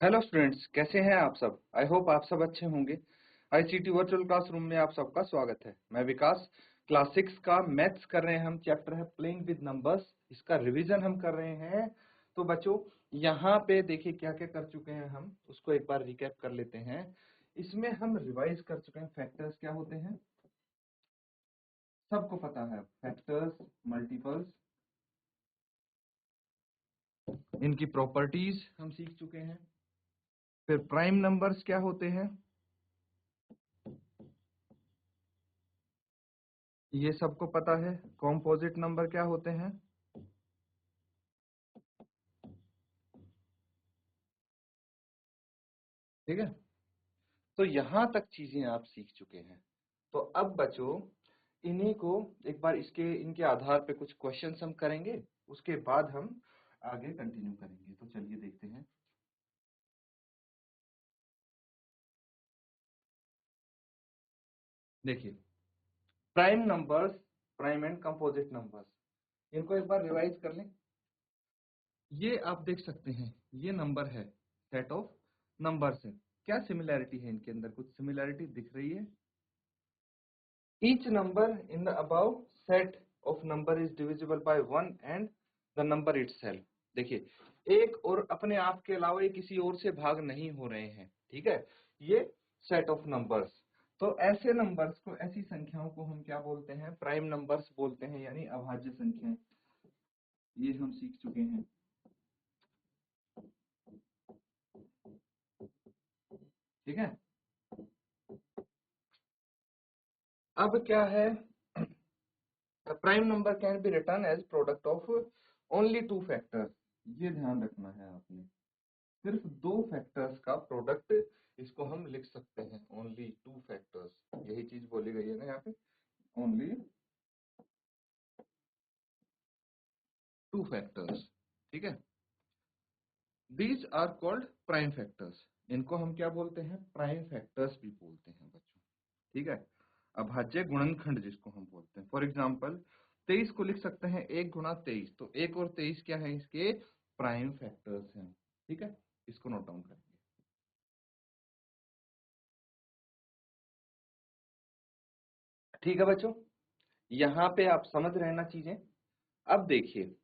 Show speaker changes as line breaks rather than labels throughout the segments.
Hello students, कैसे हैं आप सब। आई होप आप सब अच्छे होंगे। आईसीटी वर्चुअल क्लासरूम में आप सबका स्वागत है। मैं विकास। क्लास 6 का मैथ्स कर रहे हैं हम। चैप्टर है प्लेइंग विद नंबर्स। इसका रिवीजन हम कर रहे हैं। तो बच्चों, यहाँ पे देखिए क्या क्या कर चुके हैं हम, उसको एक बार रिकैप कर लेते हैं। इसमें हम रिवाइज कर चुके हैं फैक्टर्स क्या होते हैं, सबको पता है। फैक्टर्स, मल्टीपल्स, इनकी प्रॉपर्टीज हम सीख चुके हैं। फिर प्राइम नंबर्स क्या होते हैं, ये सबको पता है। कॉम्पोजिट नंबर क्या होते हैं, ठीक है। तो यहां तक चीजें आप सीख चुके हैं। तो अब बच्चों, इन्हीं को एक बार इनके आधार पे कुछ क्वेश्चंस हम करेंगे, उसके बाद हम आगे कंटिन्यू करेंगे। तो चलिए देखते हैं। देखिए, prime numbers, prime and composite numbers, इनको एक बार रिवाइज कर लें। ये आप देख सकते हैं, ये नंबर है, सेट ऑफ नंबर्स है। क्या सिमिलैरिटी है इनके अंदर, कुछ सिमिलैरिटी दिख रही है। Each number in the above set of number is divisible by 1 and the number itself। देखिए, एक और अपने आप के अलावा ये किसी और से भाग नहीं हो रहे हैं, ठीक है। ये सेट ऑफ नंबर्स, तो ऐसे नंबर्स को, ऐसी संख्याओं को हम क्या बोलते हैं, प्राइम नंबर्स बोलते हैं, यानी अभाज्य संख्याएं। ये हम सीख चुके हैं, ठीक है। अब क्या है, prime number can be written as product of only two factors. ये ध्यान रखना है आपने, सिर्फ दो फैक्टर्स का प्रोडक्ट इसको हम लिख सकते हैं, ओनली टू फैक्टर्स। यही चीज बोली गई है ना यहाँ पे, ओनली टू फैक्टर्स, ठीक है। These are called prime factors. इनको हम क्या बोलते हैं, प्राइम फैक्टर्स भी बोलते हैं बच्चों, ठीक है। अभाज्य गुणनखंड जिसको हम बोलते हैं। फॉर एग्जाम्पल, 23 को लिख सकते हैं 1 गुणा 23, तो 1 और 23 क्या है, इसके प्राइम फैक्टर्स हैं, ठीक है। इसको नोट डाउन करेंगे, ठीक है बच्चों। यहाँ पे आप समझ रहे हैं ना चीजें। अब देखिए,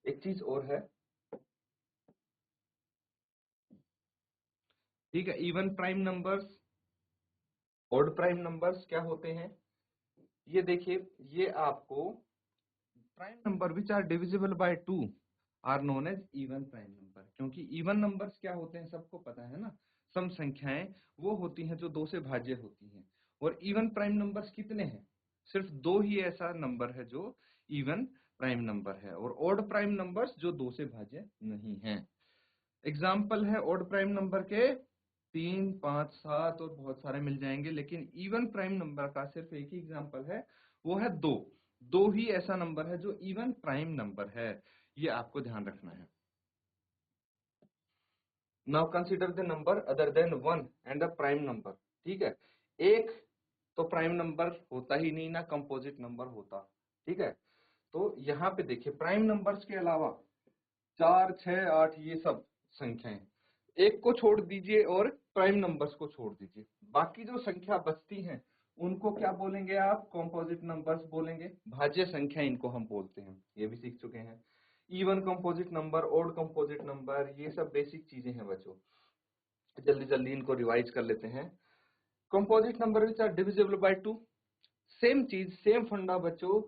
एक चीज और है, ठीक है। Even prime numbers, odd prime numbers क्या होते हैं, ये देखिए। ये आपको prime number which are divisible by 2 are known as even prime number. क्योंकि इवन नंबर्स क्या होते हैं, सबको पता है ना, सम संख्याएं वो होती हैं जो 2 से भाज्य होती हैं। और इवन प्राइम नंबर्स कितने हैं, सिर्फ 2 ही ऐसा नंबर है जो इवन प्राइम नंबर है, और ऑड प्राइम नंबर्स जो 2 से भाज्य नहीं है। एग्जाम्पल है ऑड प्राइम नंबर के 3, 5, 7 और बहुत सारे मिल जाएंगे, लेकिन इवन प्राइम नंबर का सिर्फ एक ही एग्जाम्पल है, वो है 2। 2 ही ऐसा नंबर है जो इवन प्राइम नंबर है, ये आपको ध्यान रखना है। Now consider the number other than 1 and a prime number, ठीक है। एक तो प्राइम नंबर होता ही नहीं ना, कंपोजिट नंबर होता, ठीक है। तो यहाँ पे देखिए, प्राइम नंबर्स के अलावा 4, 6, 8 ये सब संख्याएं, एक को छोड़ दीजिए और प्राइम नंबर्स को छोड़ दीजिए, बाकी जो संख्या बचती हैं उनको क्या बोलेंगे आप, कॉम्पोजिट नंबर्स बोलेंगे। भाज्य संख्या इनको हम बोलते हैं, ये भी सीख चुके हैं। Even composite number, odd composite number, ये सब बेसिक चीजें हैं बच्चों। जल्दी जल्दी इनको रिवाइज कर लेते हैं। Composite number which are divisible by 2, same चीज, सेम फंडा बच्चों।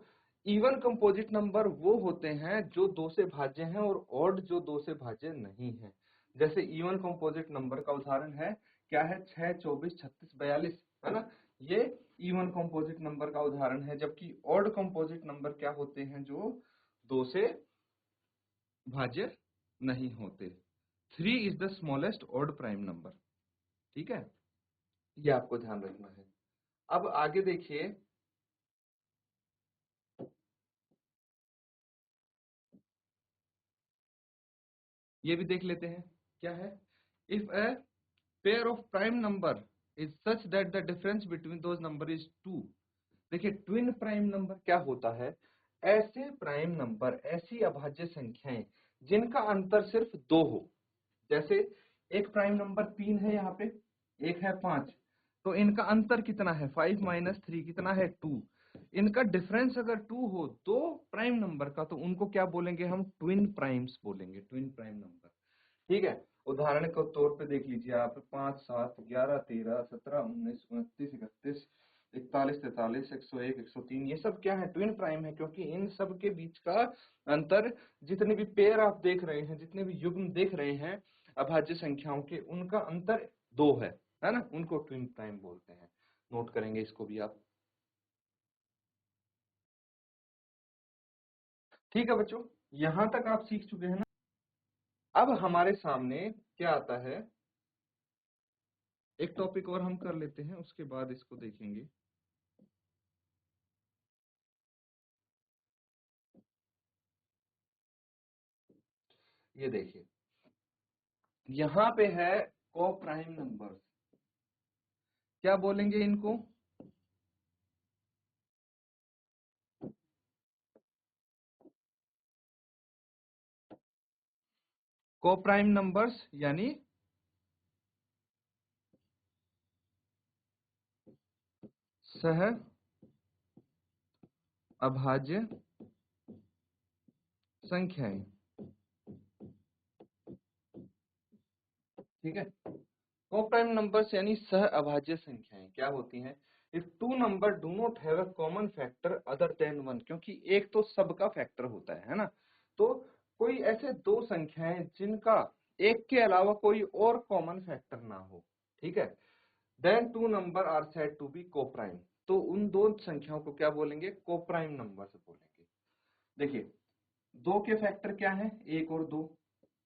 इवन कंपोजिट नंबर वो होते हैं जो 2 से भाज्य हैं, और ऑड जो 2 से भाज्य नहीं है। जैसे इवन कंपोजिट नंबर का उदाहरण है, क्या है, 6, 24, 36, 42, है ना। ये इवन कंपोजिट नंबर का उदाहरण है। जबकि ऑड कंपोजिट नंबर क्या होते हैं, जो 2 से भाज्य नहीं होते। 3 is the smallest odd prime number, ठीक है। ये आपको ध्यान रखना है। अब आगे देखिए, ये भी देख लेते हैं, क्या है। If a pair of prime number is such that the difference between those number is 2। देखिए, ट्विन प्राइम नंबर क्या होता है, ऐसे प्राइम नंबर, ऐसी अभाज्य संख्याएं जिनका अंतर सिर्फ 2 हो। जैसे एक प्राइम नंबर 3 है यहाँ पे, एक है 5, तो इनका अंतर कितना है 5 माइनस 3 कितना है 2। इनका डिफरेंस अगर 2 हो दो प्राइम नंबर का, तो उनको क्या बोलेंगे हम, ट्विन प्राइम्स बोलेंगे, ट्विन प्राइम नंबर। ठीक है, उदाहरण के तौर पे देख लीजिए आप, 5 7 11 13 17 19 29 31 41 43 101 103, ये सब क्या है, ट्विन प्राइम है, क्योंकि इन सब के बीच का अंतर, जितने भी पेयर आप देख रहे हैं, जितने भी युग्म देख रहे हैं अभाज्य संख्याओं के, उनका अंतर 2 है ना, उनको ट्विन प्राइम बोलते हैं। नोट करेंगे इसको भी आप। ठीक है बच्चों, यहां तक आप सीख चुके हैं ना। अब हमारे सामने क्या आता है, एक टॉपिक और हम कर लेते हैं, उसके बाद इसको देखेंगे। ये देखिए, यहाँ पे है को प्राइम नंबर, क्या बोलेंगे इनको, को प्राइम नंबर्स, यानी सह अभाज्य संख्याएं। ठीक है, को प्राइम नंबर्स यानी सह अभाज्य संख्याएं क्या होती हैं, if two number do not have a common factor other than 1, क्योंकि एक तो सबका फैक्टर होता है ना, तो कोई ऐसे दो संख्याएं जिनका एक के अलावा कोई और कॉमन फैक्टर ना हो, ठीक है, then two number are said to be coprime, तो उन दो संख्याओं को क्या बोलेंगे, को प्राइम नंबर से बोलेंगे। देखिए, दो के फैक्टर क्या है, एक और दो,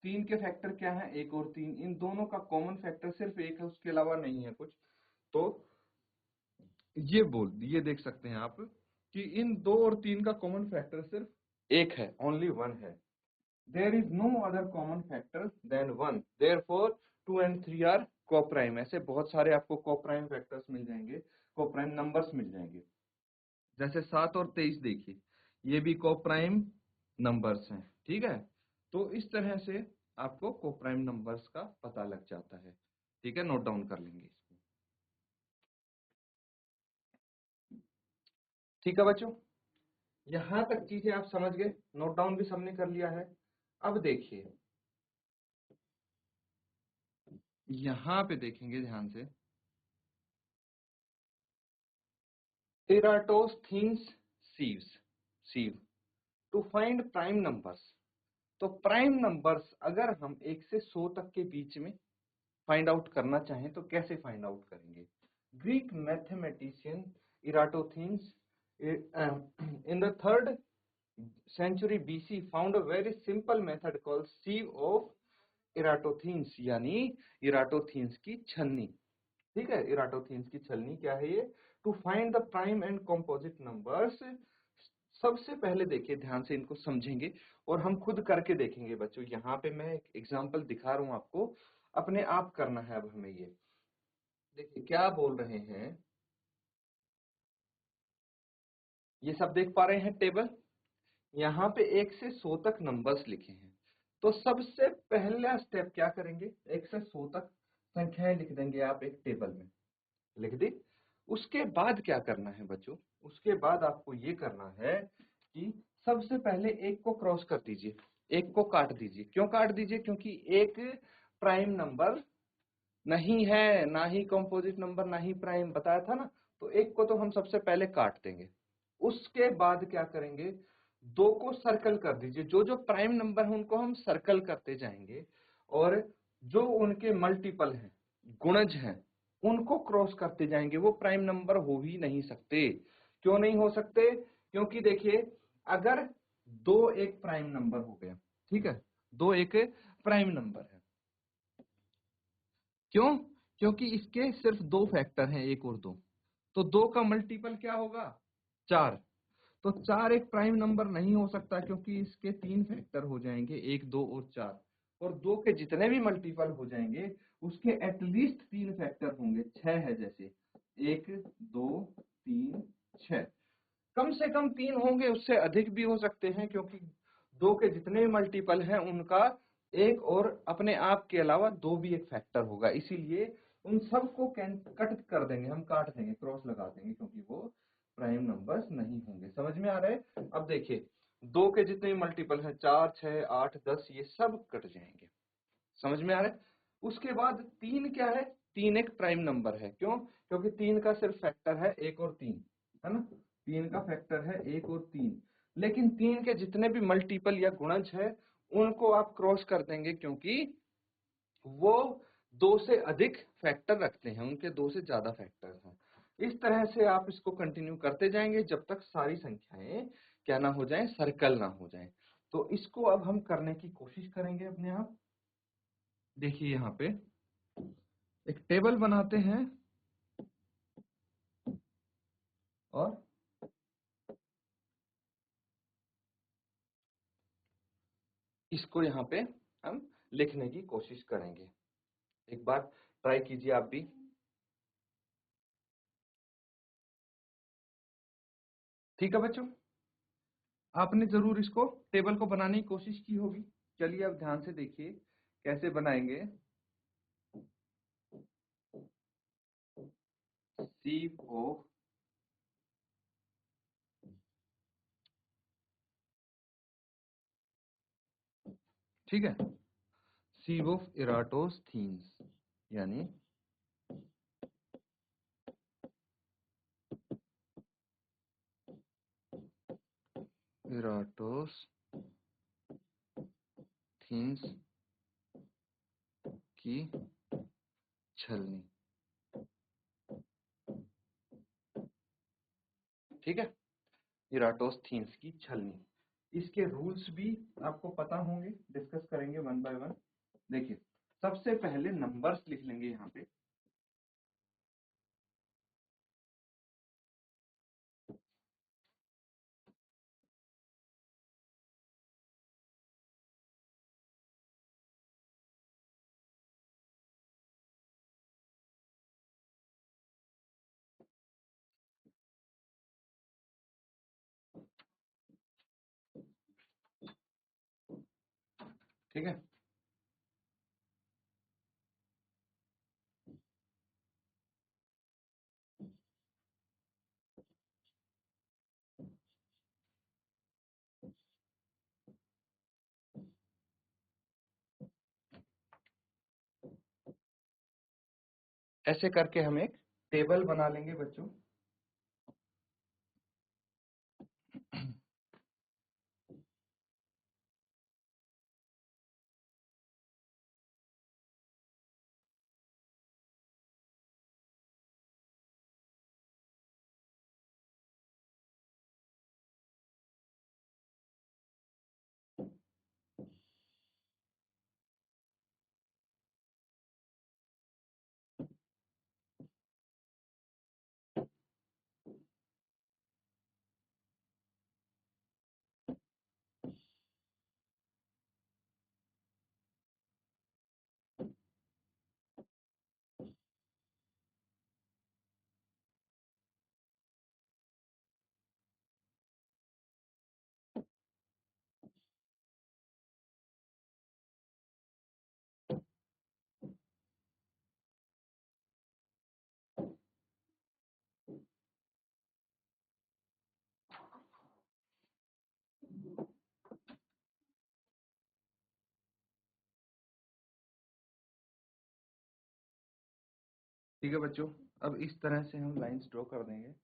तीन के फैक्टर क्या है, एक और तीन, इन दोनों का कॉमन फैक्टर सिर्फ एक है, उसके अलावा नहीं है कुछ, तो ये देख सकते हैं आप कि इन दो और तीन का कॉमन फैक्टर सिर्फ एक है, ओनली वन है। There is no other common factor than one, therefore 2 and 3 are coprime. ऐसे बहुत सारे आपको कोप्राइम फैक्टर्स मिल जाएंगे, कोप्राइम नंबर्स मिल जाएंगे, जैसे 7 और 23 देखिए, ये भी कोप्राइम नंबर्स हैं। ठीक है, तो इस तरह से आपको कोप्राइम नंबर्स का पता लग जाता है। ठीक है, नोट डाउन कर लेंगे इसको। ठीक है बच्चों, यहां तक चीजें आप समझ गए, नोट डाउन भी सबने कर लिया है। अब देखिए, यहां पे देखेंगे ध्यान से, Eratosthenes sieves sieve to find prime numbers. तो प्राइम नंबर्स अगर हम 1 से 100 तक के बीच में फाइंड आउट करना चाहें तो कैसे फाइंड आउट करेंगे। Greek mathematician Eratosthenes in the 3rd century BC found a very simple method called sieve of Eratosthenes, यानी इराटोथीन्स की छलनी। ठीक है, इराटोथीन्स की छलनी क्या है ये, to find the prime and composite numbers. सबसे पहले देखिए, ध्यान से इनको समझेंगे और हम खुद करके देखेंगे बच्चों। यहाँ पे मैं एक एग्जांपल दिखा रहा हूँ आपको, अपने आप करना है अब हमें ये। देखिए क्या बोल रहे हैं, ये सब देख पा रहे हैं टेबल, यहाँ पे 1 से 100 तक नंबर्स लिखे हैं। तो सबसे पहला स्टेप क्या करेंगे, 1 से 100 तक संख्याएं लिख देंगे आप एक टेबल में, लिख दी। उसके बाद क्या करना है बच्चों, उसके बाद आपको ये करना है कि सबसे पहले एक को क्रॉस कर दीजिए, एक को काट दीजिए। क्यों काट दीजिए, क्योंकि एक प्राइम नंबर नहीं है, ना ही कंपोजिट नंबर, ना ही प्राइम, बताया था ना, तो एक को तो हम सबसे पहले काट देंगे। उसके बाद क्या करेंगे, दो को सर्कल कर दीजिए, जो जो प्राइम नंबर है उनको हम सर्कल करते जाएंगे, और जो उनके मल्टीपल हैं, गुणज हैं, उनको क्रॉस करते जाएंगे। वो प्राइम नंबर हो ही नहीं सकते। क्यों नहीं हो सकते, क्योंकि देखिए, अगर दो एक प्राइम नंबर हो गया, ठीक है, दो एक प्राइम नंबर है, क्यों, क्योंकि इसके सिर्फ दो फैक्टर हैं, एक और दो, तो दो का मल्टीपल क्या होगा, 4। तो 4 एक प्राइम नंबर नहीं हो सकता, क्योंकि इसके 3 फैक्टर हो जाएंगे, 1 2 और 4, और 2 के जितने भी मल्टीपल हो जाएंगे उसके एटलीस्ट 3 फैक्टर होंगे, 6 है जैसे, 1 2 3 6, कम से कम 3 होंगे, उससे अधिक भी हो सकते हैं, क्योंकि 2 के जितने भी मल्टीपल हैं उनका एक और अपने आप के अलावा दो भी एक फैक्टर होगा, इसीलिए उन सबको कट कर देंगे, हम काट देंगे, क्रॉस लगा देंगे, क्योंकि वो प्राइम नंबर्स नहीं होंगे। समझ में आ रहा है? अब देखिए, दो के जितने भी मल्टीपल हैं, 4, 6, 8, 10, ये सब कट जाएंगे। समझ में आ रहा है? उसके बाद तीन क्या है? तीन एक प्राइम नंबर है। क्यों? क्योंकि तीन का सिर्फ फैक्टर है एक और तीन, है ना? तीन का फैक्टर है एक और तीन, लेकिन तीन के जितने भी मल्टीपल या गुणज है उनको आप क्रॉस कर देंगे, क्योंकि वो दो से अधिक फैक्टर रखते हैं, उनके दो से ज्यादा फैक्टर हैं। इस तरह से आप इसको कंटिन्यू करते जाएंगे जब तक सारी संख्याएं क्या ना हो जाएं, सर्कल ना हो जाएं। तो इसको अब हम करने की कोशिश करेंगे अपने आप। देखिए यहाँ पे एक टेबल बनाते हैं और इसको यहाँ पे हम लिखने की कोशिश करेंगे। एक बार ट्राई कीजिए आप भी। ठीक है बच्चों, आपने जरूर इसको टेबल को बनाने की कोशिश की होगी। चलिए अब ध्यान से देखिए कैसे बनाएंगे। CO, ठीक है, सी ऑफ इराटोस्थीन्स, यानी इराटोस्थीन्स की छलनी। ठीक है, इराटोस्थीन्स की छलनी। इसके रूल्स भी आपको पता होंगे, डिस्कस करेंगे वन बाय वन। देखिए, सबसे पहले नंबर्स लिख लेंगे यहाँ पे। ठीक है, ऐसे करके हम एक टेबल बना लेंगे बच्चों। ठीक है बच्चों, अब इस तरह से हम लाइंस ड्रॉ कर देंगे।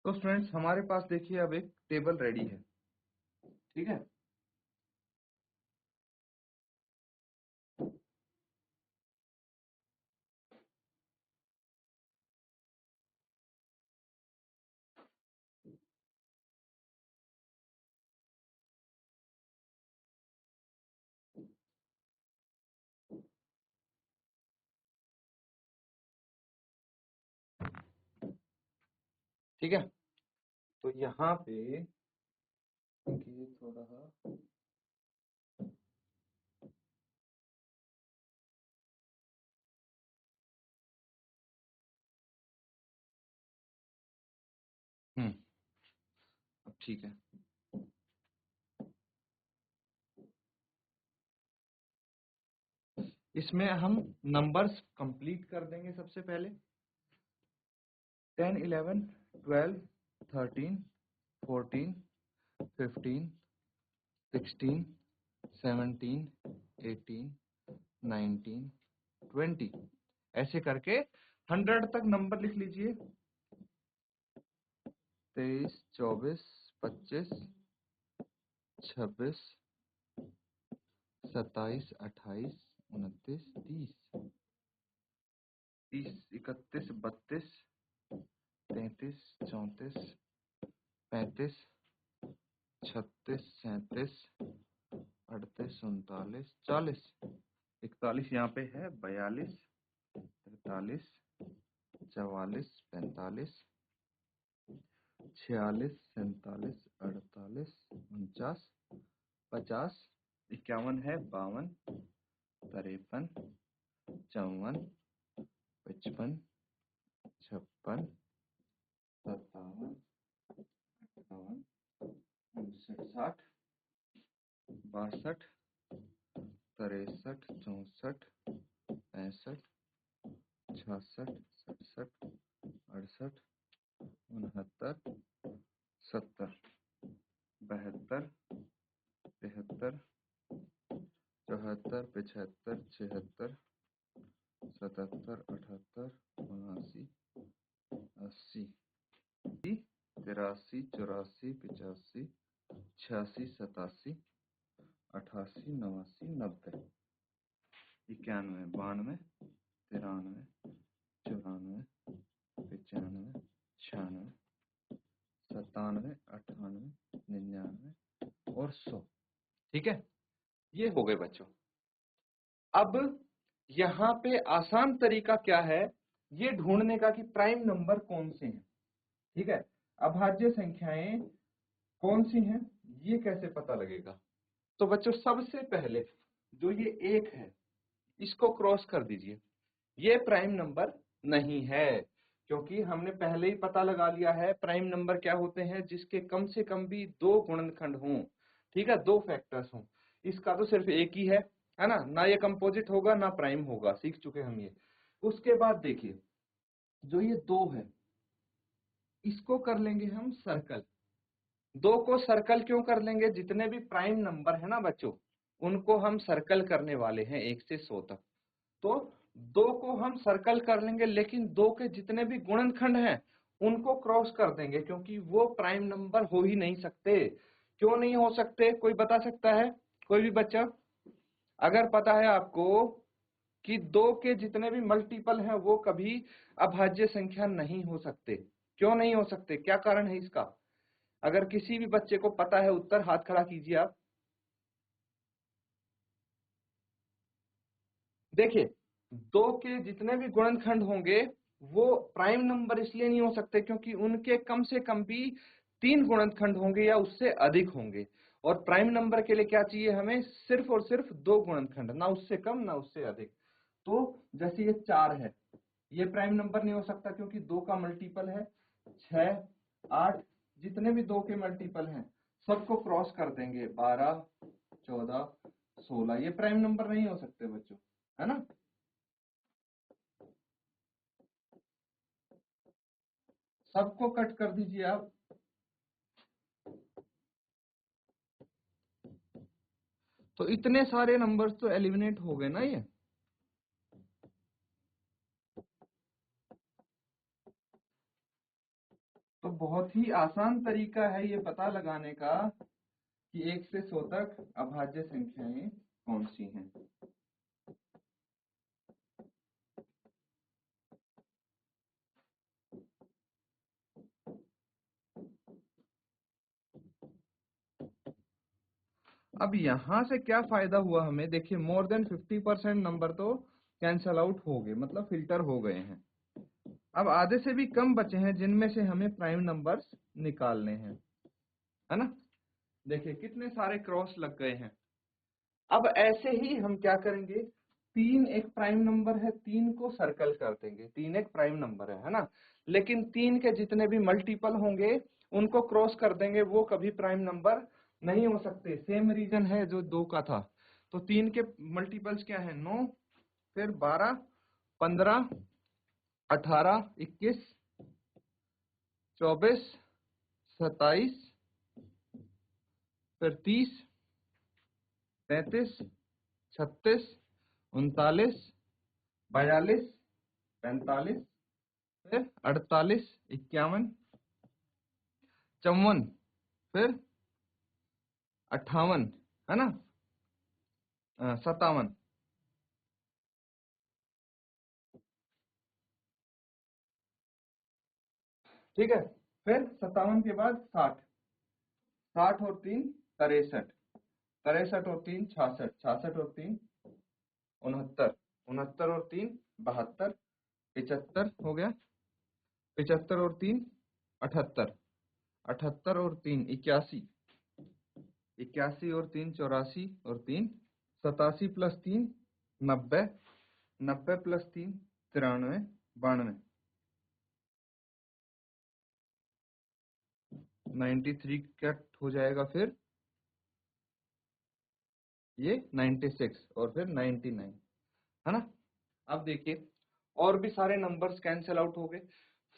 तो स्टूडेंट्स हमारे पास देखिए अब एक टेबल रेडी है, ठीक है। ठीक है, तो यहाँ पे देखिए थोड़ा सा अब ठीक है। इसमें हम नंबर्स कंप्लीट कर देंगे सबसे पहले। 10, 11, 12, 13, 14, 15, 16, 17, 18, 19, 20 ऐसे करके 100 तक नंबर लिख लीजिए। 23, 24, 25, 26, 27, 28, 29, 30, 31, 32, 33, 34, 35, 36, 37, 38, 39, 40, 41 यहाँ पे है, 42, 43, 44, 45, 46, 47, 48, 49, 50, 51 है, 52, 53, 54, 55, 56, 57, 58, 59, 60, 62, 63, 64, 65, 66, 67, 68, 69, 70, 72, 73, 74, 75, 76, 77, 78, 79, 80, 83, 84, 85, 86, 87, 88, 89, 90, 91, 92, 93, 94, 95, 96, 97, 98, 99 और 100। ठीक है, ये हो गए बच्चों। अब यहाँ पे आसान तरीका क्या है ये ढूंढने का कि प्राइम नंबर कौन से हैं। ठीक है, अभाज्य संख्याएं कौन सी हैं ये कैसे पता लगेगा। तो बच्चों सबसे पहले जो ये एक है इसको क्रॉस कर दीजिए, ये प्राइम नंबर नहीं है, क्योंकि हमने पहले ही पता लगा लिया है प्राइम नंबर क्या होते हैं, जिसके कम से कम भी 2 गुणनखंड हों। ठीक है, 2 फैक्टर्स हों। इसका तो सिर्फ एक ही है ना, ना ये कंपोजिट होगा ना प्राइम होगा, सीख चुके हम ये। उसके बाद देखिए जो ये 2 है इसको कर लेंगे हम सर्कल। 2 को सर्कल क्यों कर लेंगे, जितने भी प्राइम नंबर है ना बच्चों उनको हम सर्कल करने वाले हैं 1 से 100 तक। तो 2 को हम सर्कल कर लेंगे, लेकिन 2 के जितने भी गुणनखंड हैं उनको क्रॉस कर देंगे, क्योंकि वो प्राइम नंबर हो ही नहीं सकते। क्यों नहीं हो सकते, कोई बता सकता है, कोई भी बच्चा? अगर पता है आपको कि 2 के जितने भी मल्टीपल हैं वो कभी अभाज्य संख्या नहीं हो सकते। क्यों नहीं हो सकते, क्या कारण है इसका? अगर किसी भी बच्चे को पता है उत्तर, हाथ खड़ा कीजिए आप। देखिए 2 के जितने भी गुणनखंड होंगे वो प्राइम नंबर इसलिए नहीं हो सकते क्योंकि उनके कम से कम भी 3 गुणनखंड होंगे या उससे अधिक होंगे। और प्राइम नंबर के लिए क्या चाहिए हमें, सिर्फ और सिर्फ 2 गुणनखंड, ना उससे कम ना उससे अधिक। तो जैसे ये 4 है, ये प्राइम नंबर नहीं हो सकता क्योंकि 2 का मल्टीपल है 6, 8, जितने भी 2 के मल्टीपल हैं सबको क्रॉस कर देंगे, 12, 14, 16, ये प्राइम नंबर नहीं हो सकते बच्चों, है ना। सबको कट कर दीजिए आप। तो इतने सारे नंबर्स तो एलिमिनेट हो गए ना ये। तो बहुत ही आसान तरीका है ये पता लगाने का कि 1 से 100 तक अभाज्य संख्याएं कौन सी हैं। अब यहां से क्या फायदा हुआ हमें, देखिए मोर देन 50% नंबर तो कैंसल आउट हो गए, मतलब फिल्टर हो गए हैं। अब आधे से भी कम बचे हैं जिनमें से हमें प्राइम नंबर्स निकालने हैं, है ना। देखिए कितने सारे क्रॉस लग गए हैं। अब ऐसे ही हम क्या करेंगे, 3 एक प्राइम नंबर है, 3 को सर्कल कर देंगे, 3 एक प्राइम नंबर है ना। लेकिन 3 के जितने भी मल्टीपल होंगे उनको क्रॉस कर देंगे, वो कभी प्राइम नंबर नहीं हो सकते। सेम रीजन है जो 2 का था। तो 3 के मल्टीपल्स क्या है, 9, फिर 12, 15, 18, 21, 24, 27, फिर 30, 33, 36, 39, 42, 45, फिर 48, 51, 54, फिर 58, है ना, 57। ठीक है, फिर 57 के बाद 60, 60 और 3 63, 63 और 3 66, 66 और 3 69, 69 और 3 72, 75 हो गया, 75 और 3 78, 78 और 3 81, 81 और 3 84 और 3 87 प्लस 3 90, 90 प्लस 3 93, 92, 93 कट हो जाएगा, फिर ये 96 और फिर 99, है ना। अब देखिए और भी सारे नंबर्स कैंसिल आउट हो गए।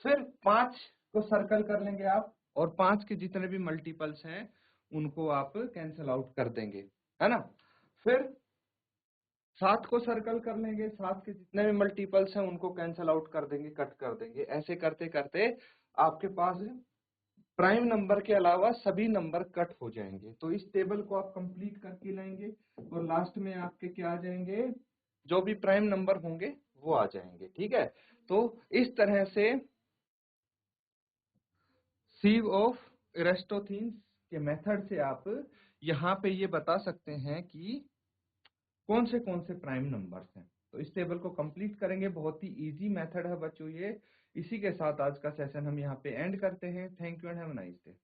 फिर 5 को सर्कल कर लेंगे आप, और 5 के जितने भी मल्टीपल्स हैं उनको आप कैंसिल आउट कर देंगे, है ना। फिर 7 को सर्कल कर लेंगे, 7 के जितने भी मल्टीपल्स हैं उनको कैंसिल आउट कर देंगे, कट कर देंगे। ऐसे करते करते आपके पास प्राइम नंबर के अलावा सभी नंबर कट हो जाएंगे। तो इस टेबल को आप कंप्लीट करके लाएंगे और लास्ट में आपके क्या आ जाएंगे, जो भी प्राइम नंबर होंगे वो आ जाएंगे। ठीक है, तो इस तरह से सीव ऑफ इरेस्टोथीन्स के मेथड से आप यहाँ पे ये बता सकते हैं कि कौन से प्राइम नंबर्स हैं। तो इस टेबल को कंप्लीट करेंगे, बहुत ही इजी मेथड है बच्चों ये। इसी के साथ आज का सेशन हम यहाँ पे एंड करते हैं। Thank you and have a nice day.